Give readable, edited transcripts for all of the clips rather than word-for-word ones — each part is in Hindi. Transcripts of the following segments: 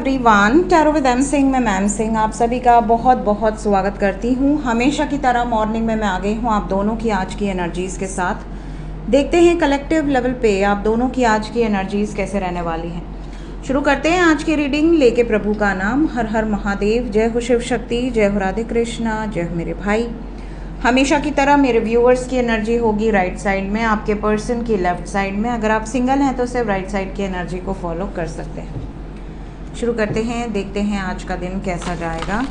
Everyone, tarot with M Singh में मैम सिंह आप सभी का बहुत बहुत स्वागत करती हूँ। हमेशा की तरह मॉर्निंग में मैं आ गई हूँ आप दोनों की आज की एनर्जीज़ के साथ। देखते हैं कलेक्टिव लेवल पे आप दोनों की आज की एनर्जीज़ कैसे रहने वाली हैं। शुरू करते हैं आज की रीडिंग लेके प्रभु का नाम। हर हर महादेव, जय हो शिव शक्ति, जय हो राधे कृष्णा, जय हो मेरे भाई। हमेशा की तरह मेरे व्यूअर्स की एनर्जी होगी राइट साइड में, आपके पर्सन की लेफ्ट साइड में। अगर आप सिंगल हैं तो सिर्फ राइट साइड की एनर्जी को फॉलो कर सकते हैं। शुरू करते हैं, देखते हैं आज का दिन कैसा जाएगा।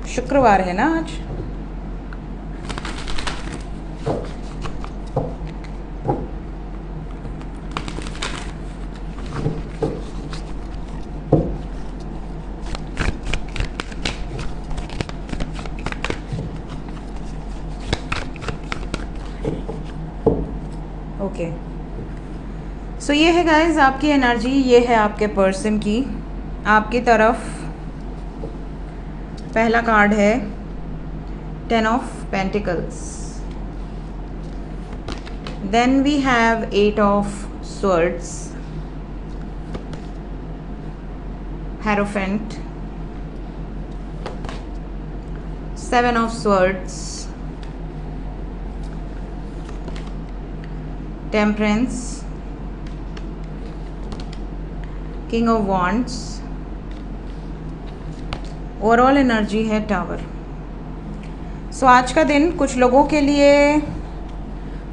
शुक्रवार है ना आज। ओके, सो ये है गाइज आपकी एनर्जी, ये है आपके पर्सन की। आपकी तरफ पहला कार्ड है 10 of pentacles, then we have 8 of swords, hierophant, 7 of swords, temperance, king of wands. Overall energy है टावर। सो आज का दिन कुछ लोगों के लिए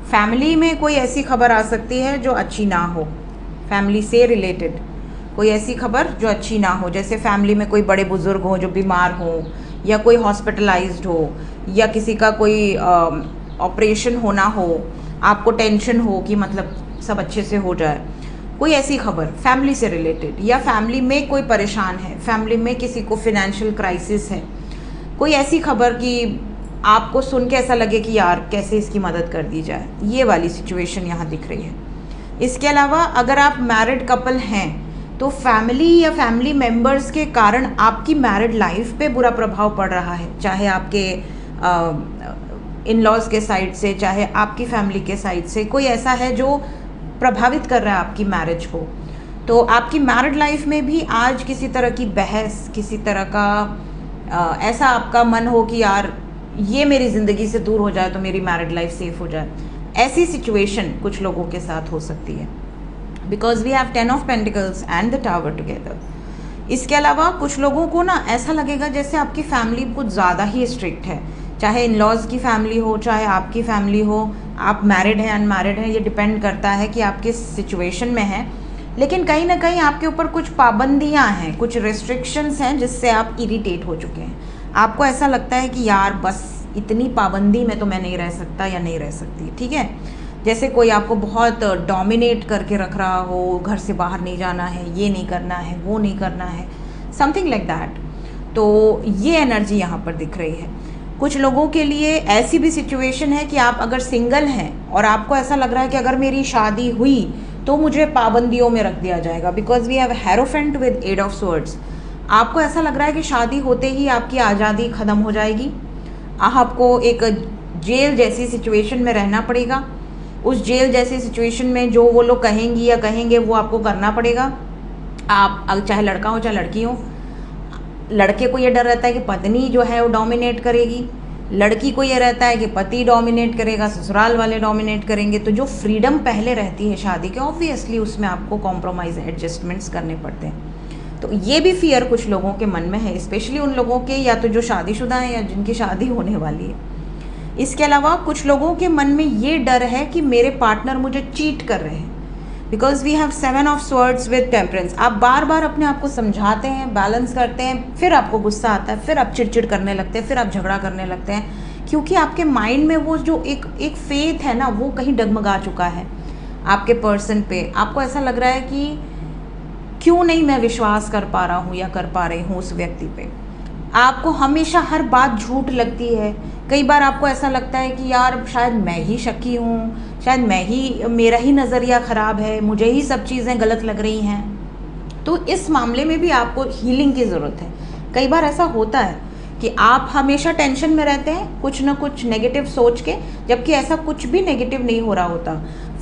फैमिली में कोई ऐसी खबर आ सकती है जो अच्छी ना हो। फैमिली से रिलेटेड कोई ऐसी खबर जो अच्छी ना हो, जैसे फैमिली में कोई बड़े बुजुर्ग हो जो बीमार हो, या कोई हॉस्पिटलाइज्ड हो, या किसी का कोई ऑपरेशन होना हो, आपको टेंशन हो कि मतलब सब अच्छे से हो जाए। कोई ऐसी खबर फैमिली से रिलेटेड, या फैमिली में कोई परेशान है, फैमिली में किसी को फिनेंशियल क्राइसिस है, कोई ऐसी खबर कि आपको सुन के ऐसा लगे कि यार कैसे इसकी मदद कर दी जाए, ये वाली सिचुएशन यहाँ दिख रही है। इसके अलावा अगर आप मैरिड कपल हैं तो फैमिली या फैमिली मेम्बर्स के कारण आपकी मैरिड लाइफ पे बुरा प्रभाव पड़ रहा है, चाहे आपके इन लॉज के साइड से, चाहे आपकी फैमिली के साइड से। कोई ऐसा है जो प्रभावित कर रहा है आपकी मैरिज को। तो आपकी मैरिड लाइफ में भी आज किसी तरह की बहस, किसी तरह का ऐसा आपका मन हो कि यार ये मेरी ज़िंदगी से दूर हो जाए तो मेरी मैरिड लाइफ सेफ हो जाए, ऐसी सिचुएशन कुछ लोगों के साथ हो सकती है, because we have 10 of pentacles and the tower together. इसके अलावा कुछ लोगों को ना ऐसा लगेगा जैसे आपकी फैमिली कुछ ज़्यादा ही स्ट्रिक्ट है, चाहे इन लॉज की फैमिली हो, चाहे आपकी फैमिली हो, आप मैरिड हैं अनमैरिड हैं, ये डिपेंड करता है कि आप किस सिचुएशन में हैं। लेकिन कहीं ना कहीं आपके ऊपर कुछ पाबंदियां हैं, कुछ रेस्ट्रिक्शंस हैं जिससे आप इरिटेट हो चुके हैं। आपको ऐसा लगता है कि यार बस इतनी पाबंदी में तो मैं नहीं रह सकता या नहीं रह सकती, ठीक है। जैसे कोई आपको बहुत डोमिनेट करके रख रहा हो, घर से बाहर नहीं जाना है, ये नहीं करना है, वो नहीं करना है, समथिंग लाइक दैट। तो ये एनर्जी यहाँ पर दिख रही है। कुछ लोगों के लिए ऐसी भी सिचुएशन है कि आप अगर सिंगल हैं और आपको ऐसा लग रहा है कि अगर मेरी शादी हुई तो मुझे पाबंदियों में रख दिया जाएगा, because we have hierophant with 8 of swords. आपको ऐसा लग रहा है कि शादी होते ही आपकी आज़ादी ख़त्म हो जाएगी, आपको एक जेल जैसी सिचुएशन में रहना पड़ेगा। उस जेल जैसी सिचुएशन में जो वो लोग कहेंगी या कहेंगे वो आपको करना पड़ेगा। आप चाहे लड़का हो चाहे लड़की हो, लड़के को ये डर रहता है कि पत्नी जो है वो डोमिनेट करेगी, लड़की को ये रहता है कि पति डोमिनेट करेगा, ससुराल वाले डोमिनेट करेंगे। तो जो फ्रीडम पहले रहती है शादी के, ऑब्वियसली उसमें आपको कॉम्प्रोमाइज़ एडजस्टमेंट्स करने पड़ते हैं। तो ये भी फियर कुछ लोगों के मन में है, स्पेशली उन लोगों के या तो जो शादीशुदा हैं या जिनकी शादी होने वाली है। इसके अलावा कुछ लोगों के मन में ये डर है कि मेरे पार्टनर मुझे चीट कर रहे हैं, because we have 7 of swords with temperance. आप बार बार अपने आप को समझाते हैं, बैलेंस करते हैं, फिर आपको गुस्सा आता है, फिर आप चिड़चिड़ करने लगते हैं, फिर आप झगड़ा करने लगते हैं, क्योंकि आपके माइंड में वो जो एक फेथ है ना, वो कहीं डगमगा चुका है आपके पर्सन पे। आपको ऐसा लग रहा है कि क्यों नहीं मैं विश्वास कर पा रहा हूँ या कर पा रही हूँ उस व्यक्ति पे। आपको हमेशा हर बात झूठ लगती है। कई बार आपको ऐसा लगता है कि यार शायद मैं ही शकी हूँ, शायद मेरा ही नज़रिया ख़राब है, मुझे ही सब चीज़ें गलत लग रही हैं। तो इस मामले में भी आपको हीलिंग की ज़रूरत है। कई बार ऐसा होता है कि आप हमेशा टेंशन में रहते हैं कुछ ना कुछ नेगेटिव सोच के, जबकि ऐसा कुछ भी नेगेटिव नहीं हो रहा होता।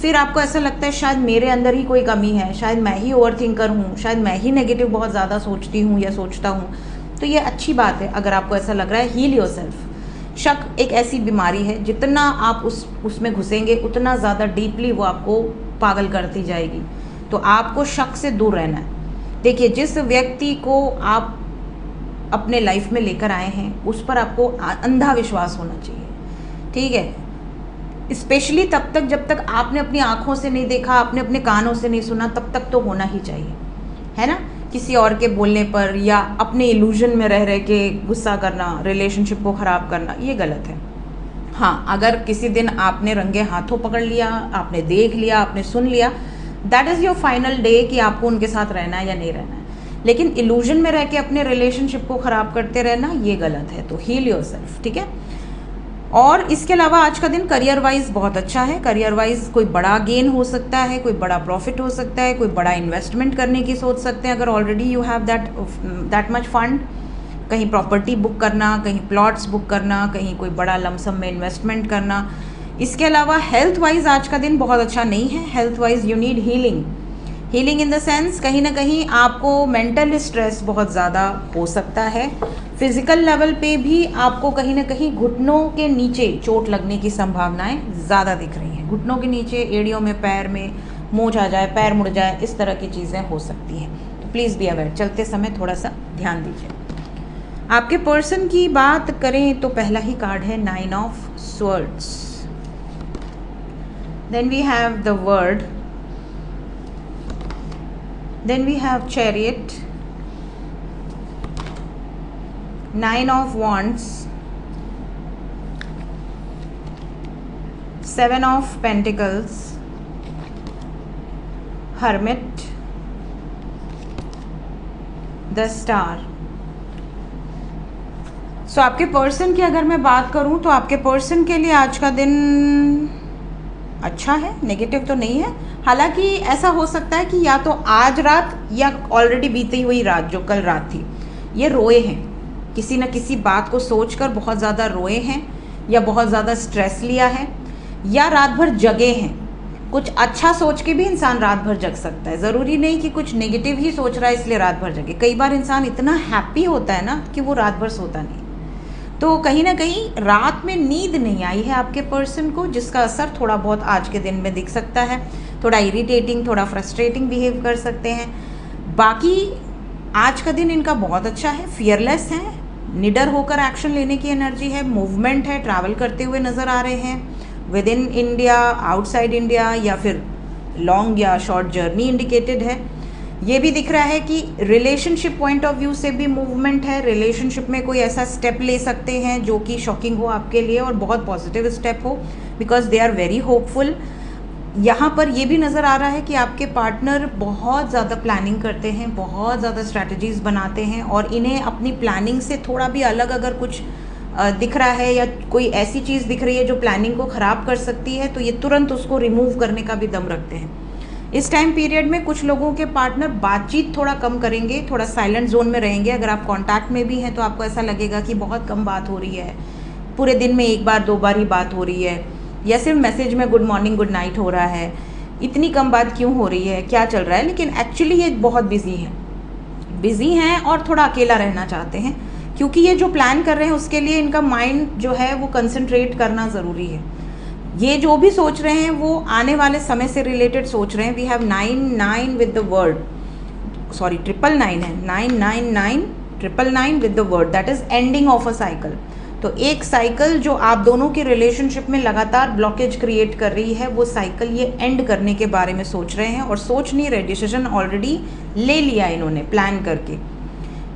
फिर आपको ऐसा लगता है शायद मेरे अंदर ही कोई कमी है, शायद मैं ही ओवर थिंकर हूँ, शायद मैं ही नेगेटिव बहुत ज़्यादा सोचती हूँ या सोचता हूँ। तो ये अच्छी बात है अगर आपको ऐसा लग रहा है। Heal yourself. शक एक ऐसी बीमारी है, जितना आप उसमें घुसेंगे उतना ज़्यादा डीपली वो आपको पागल करती जाएगी। तो आपको शक से दूर रहना है। देखिए, जिस व्यक्ति को आप अपने लाइफ में लेकर आए हैं उस पर आपको अंधा विश्वास होना चाहिए, ठीक है। स्पेशली तब तक जब तक आपने अपनी आँखों से नहीं देखा, आपने अपने कानों से नहीं सुना, तब तक तो होना ही चाहिए, है ना। किसी और के बोलने पर या अपने इल्यूजन में रह के गुस्सा करना, रिलेशनशिप को ख़राब करना, ये गलत है। हाँ, अगर किसी दिन आपने रंगे हाथों पकड़ लिया, आपने देख लिया, आपने सुन लिया, that is your final day कि आपको उनके साथ रहना है या नहीं रहना है। लेकिन इल्यूजन में रह के अपने रिलेशनशिप को ख़राब करते रहना, ये गलत है। तो हील योरसेल्फ, ठीक है। और इसके अलावा आज का दिन करियर वाइज बहुत अच्छा है। करियर वाइज कोई बड़ा गेन हो सकता है, कोई बड़ा प्रॉफिट हो सकता है, कोई बड़ा इन्वेस्टमेंट करने की सोच सकते हैं अगर already you have that much fund. कहीं प्रॉपर्टी बुक करना, कहीं प्लॉट्स बुक करना, कहीं कोई बड़ा लमसम में इन्वेस्टमेंट करना। इसके अलावा हेल्थ वाइज आज का दिन बहुत अच्छा नहीं है। Health wise you need healing. Healing in the sense, कहीं ना कहीं आपको मेंटल स्ट्रेस बहुत ज़्यादा हो सकता है। फिजिकल लेवल पे भी आपको कहीं ना कहीं घुटनों के नीचे चोट लगने की संभावनाएं ज़्यादा दिख रही हैं। घुटनों के नीचे, एड़ियों में, पैर में मोच आ जाए, पैर मुड़ जाए, इस तरह की चीज़ें हो सकती हैं। तो प्लीज़ बी अवेयर, चलते समय थोड़ा सा ध्यान दीजिए। आपके पर्सन की बात करें तो पहला ही कार्ड है 9 of swords. Then we have the world, then we have chariot, 9 of wands, 7 of pentacles, hermit, the star। सो आपके पर्सन की अगर मैं बात करूं तो आपके पर्सन के लिए आज का दिन अच्छा है, नेगेटिव तो नहीं है। हालांकि ऐसा हो सकता है कि या तो आज रात या ऑलरेडी बीती हुई रात, जो कल रात थी, ये रोए हैं, किसी न किसी बात को सोचकर बहुत ज़्यादा रोए हैं, या बहुत ज़्यादा स्ट्रेस लिया है, या रात भर जगे हैं। कुछ अच्छा सोच के भी इंसान रात भर जग सकता है, ज़रूरी नहीं कि कुछ नेगेटिव ही सोच रहा है इसलिए रात भर जगे। कई बार इंसान इतना हैप्पी होता है ना कि वो रात भर सोता नहीं। तो कहीं ना कहीं रात में नींद नहीं आई है आपके पर्सन को, जिसका असर थोड़ा बहुत आज के दिन में दिख सकता है। थोड़ा इरिटेटिंग, थोड़ा फ्रस्ट्रेटिंग बिहेव कर सकते हैं। बाकी आज का दिन इनका बहुत अच्छा है। फियरलेस हैं, निडर होकर एक्शन लेने की एनर्जी है, मूवमेंट है, ट्रैवल करते हुए नज़र आ रहे हैं with in India, outside India, या फिर लॉन्ग या शॉर्ट जर्नी इंडिकेटेड है। ये भी दिख रहा है कि रिलेशनशिप पॉइंट ऑफ व्यू से भी मूवमेंट है। रिलेशनशिप में कोई ऐसा स्टेप ले सकते हैं जो कि शॉकिंग हो आपके लिए और बहुत पॉजिटिव स्टेप हो, because they are very hopeful. यहाँ पर ये भी नज़र आ रहा है कि आपके पार्टनर बहुत ज़्यादा प्लानिंग करते हैं, बहुत ज़्यादा स्ट्रैटेजीज़ बनाते हैं, और इन्हें अपनी प्लानिंग से थोड़ा भी अलग अगर कुछ दिख रहा है या कोई ऐसी चीज़ दिख रही है जो प्लानिंग को ख़राब कर सकती है, तो ये तुरंत उसको रिमूव करने का भी दम रखते हैं। इस टाइम पीरियड में कुछ लोगों के पार्टनर बातचीत थोड़ा कम करेंगे, थोड़ा साइलेंट जोन में रहेंगे। अगर आप कांटेक्ट में भी हैं तो आपको ऐसा लगेगा कि बहुत कम बात हो रही है, पूरे दिन में 1 बार 2 बार ही बात हो रही है, या सिर्फ मैसेज में गुड मॉर्निंग गुड नाइट हो रहा है। इतनी कम बात क्यों हो रही है, क्या चल रहा है? लेकिन एक्चुअली ये बहुत बिजी हैं और थोड़ा अकेला रहना चाहते हैं, क्योंकि ये जो प्लान कर रहे हैं उसके लिए इनका माइंड जो है वो कंसंट्रेट करना ज़रूरी है। ये जो भी सोच रहे हैं वो आने वाले समय से रिलेटेड सोच रहे हैं। We have 9 with the world, sorry 999 है, 999 999 with the world, that is ending of a cycle. तो एक साइकिल जो आप दोनों के रिलेशनशिप में लगातार ब्लॉकेज क्रिएट कर रही है, वो साइकिल ये एंड करने के बारे में सोच रहे हैं, और सोच नहीं रहे, डिसीजन ऑलरेडी ले लिया इन्होंने प्लान करके।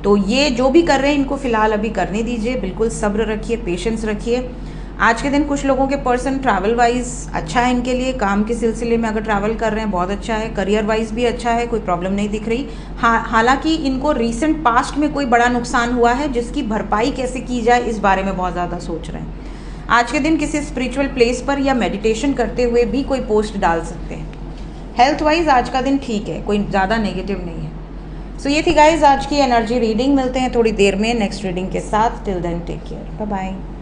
तो ये जो भी कर रहे हैं इनको फ़िलहाल अभी करने दीजिए, बिल्कुल सब्र रखिए, पेशेंस रखिए। आज के दिन कुछ लोगों के पर्सन ट्रैवल वाइज अच्छा है इनके लिए, काम के सिलसिले में अगर ट्रैवल कर रहे हैं बहुत अच्छा है। करियर वाइज भी अच्छा है, कोई प्रॉब्लम नहीं दिख रही। हालांकि इनको रीसेंट पास्ट में कोई बड़ा नुकसान हुआ है जिसकी भरपाई कैसे की जाए इस बारे में बहुत ज़्यादा सोच रहे हैं। आज के दिन किसी स्पिरिचुअल प्लेस पर या मेडिटेशन करते हुए भी कोई पोस्ट डाल सकते हैं। हेल्थ वाइज आज का दिन ठीक है, कोई ज़्यादा नेगेटिव नहीं है। सो ये थी गाइज आज की एनर्जी रीडिंग। मिलते हैं थोड़ी देर में नेक्स्ट रीडिंग के साथ। Till then take care, bye bye.